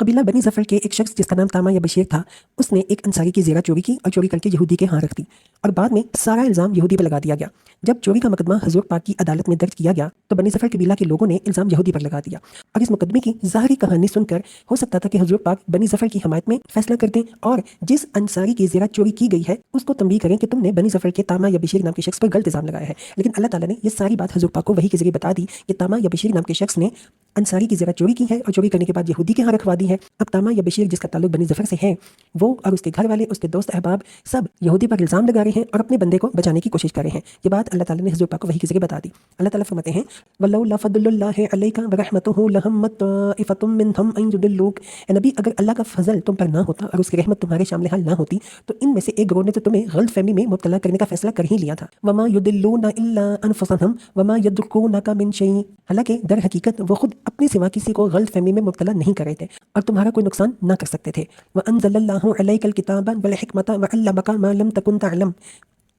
कबीला बनी ज़फ़र के एक शख्स जिसका नाम तामा या बशीर था, उसने एक अंसारी की ज़ेरा चोरी की और चोरी करके यहूदी के यहाँ रख दी और बाद में सारा इल्ज़ाम यहूदी पर लगा दिया गया। जब चोरी का मुकदमा हज़ूर पाक की अदालत में दर्ज किया गया तो बनी ज़फ़र कबीला के लोगों ने इल्ज़ाम यहूदी पर लगा दिया और इस मुकदमे की ज़ाहिरी कहानी सुनकर हो सकता था कि हज़ूर पाक बनी ज़फ़र की हमायत में फैसला कर दें और जिस अंसारी की ज़ेरा चोरी की गई है उसको तंबीह करें कि तुमने बनी ज़फ़र के तामा या बशीर नाम के शख्स पर गलत इल्ज़ाम लगाया है। लेकिन अल्लाह ताला ने ये सारी बात हज़ूर पाक को वही के ज़रिए बता दी कि तामा या बशीर नाम के शख्स ने अंसारी की ज़रा चोरी की है और चोरी करने के बाद यहूदी के यहाँ रखवा दी है। अब तामा या बशीर जिसका ताल्लुक बनी ज़फ़र से है, वो और उसके घर वाले, उसके दोस्त अहबाब सब यहूदी पर इल्ज़ाम लगा रहे हैं और अपने बंदे को बचाने की कोशिश कर रहे हैं। ये बात अल्लाह ताला ने हज़रत पाक को वही के ज़रिए बता दी। अल्लाह ताला फरमाते हैं, वलौला फदलुल्लाहि अलैका व रहमतुहु लहम्मत ताइफतुम मिनहुम अन युदिल्लूक। ए नबी, अगर अल्लाह का फजल तुम पर ना होता और उसकी रहमत तुम्हारे शामिल हाल ना होती तो इनमें से एक गिरोह ने तो तुम्हें गलतफहमी में मुब्तला करने का फैसला कर ही लिया था। वमा युदिल्लूना इल्ला अनफुसहुम वमा यदरुकूनका मिन शै। हालांकि दर हकीकत वो खुद अपने सिवा किसी को गलतफहमी में मुब्तला नहीं कर रहे थे और तुम्हारा कोई नुकसान ना कर सकते थे। व अंज़लल्लाहु अलैकल किताब वल हिकमत व अल्लमका मा लम तकुन तअलम।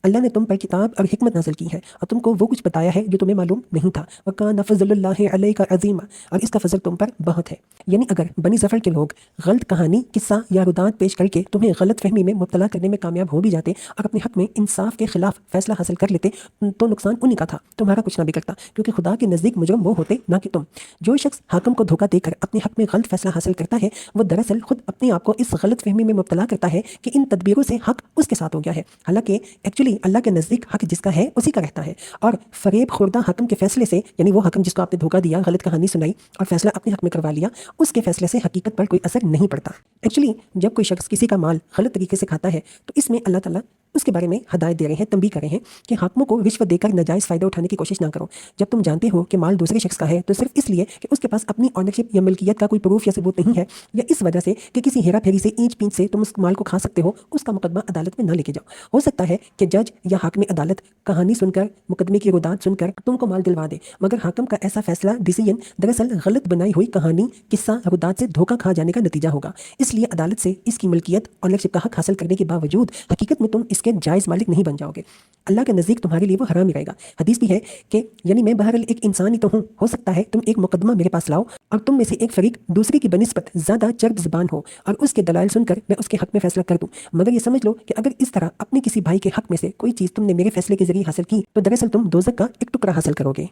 अल्लाह ने तुम पर किताब और हिकमत नाज़िल की है और तुमको वो कुछ बताया है जो तुम्हें मालूम नहीं था। वकान फ़ज़लुल्लाहि अलैका अज़ीमा, और इसका फजल तुम पर बहुत है। यानी अगर बनी ज़फ़र के लोग गलत कहानी, किस्सा या रुदात पेश करके तुम्हें गलत फहमी में मुब्तला करने में कामयाब हो भी जाते और अपने हक में इंसाफ के खिलाफ फैसला हासिल कर लेते तो नुकसान उन्हीं का था, तुम्हारा कुछ ना बिगड़ता, क्योंकि खुदा के नज़दीक मुजरम वो होते ना कि तुम। जो शख्स हाकिम को धोखा देकर अपने हक में गलत फैसला हासिल करता है वो दरअसल खुद अपने आप को इस गलत फहमी में मुब्तला करता है कि इन तदबीरों से हक उसके साथ हो गया है। हालांकि एक्चुअली अल्लाह के नज़दीक हक जिसका है उसी का रहता है और फरेब खुर्दा हाकिम के फैसले से, यानी वो हाकिम जिसको आपने धोखा दिया, गलत कहानी सुनाई और फैसला अपने हक में करवा लिया, उसके फैसले से हकीकत पर कोई असर नहीं पड़ता। एक्चुअली जब कोई शख्स किसी का माल गलत तरीके से खाता है तो इसमें अल्लाह ताला उसके बारे में हदायत दे रहे हैं, तंबीह कर रहे हैं कि हाकिमों को रिश्वत देकर नाजायज़ फ़ायदा उठाने की कोशिश ना करो। जब तुम जानते हो कि माल दूसरे शख्स का है तो सिर्फ इसलिए कि उसके पास अपनी ऑनरशिप या मिल्कियत का कोई प्रूफ या सबूत नहीं है, या इस वजह से कि किसी हेरा फेरी से ईंच पींच से तुम उस माल को खा सकते हो, उसका मुकदमा अदालत में ना लेके जाओ। हो सकता है कि जज या हाकिम अदालत कहानी सुनकर, मुकदमे की रुदात सुनकर तुमको माल दिलवा दे, मगर हाकिम का ऐसा फैसला, डिसीजन दरअसल गलत बनाई हुई कहानी, किस्सा, रुदात से धोखा खा जाने का नतीजा होगा। इसलिए अदालत से इसकी मिल्कियत, ऑनरशिप का हक हासिल करने के बावजूद हकीकत में तुम इसके जायज़ मालिक नहीं बन जाओगे। अल्लाह के नज़दीक तुम्हारे लिए वो हराम ही रहेगा। हदीस भी है कि यानी मैं बहरहाल एक इंसान ही तो हूँ, हो सकता है तुम एक मुकदमा मेरे पास लाओ और तुम में से एक फरीक दूसरे की बनिस्बत ज़्यादा चर्ब ज़बान हो और उसके दलाइल सुनकर मैं उसके हक में फैसला कर दूँ, मगर ये समझ लो कि अगर इस तरह अपने किसी भाई के हक में से कोई चीज़ तुमने मेरे फैसले के जरिए हासिल की तो दरअसल तुम दोज़ख का एक टुकड़ा हासिल करोगे।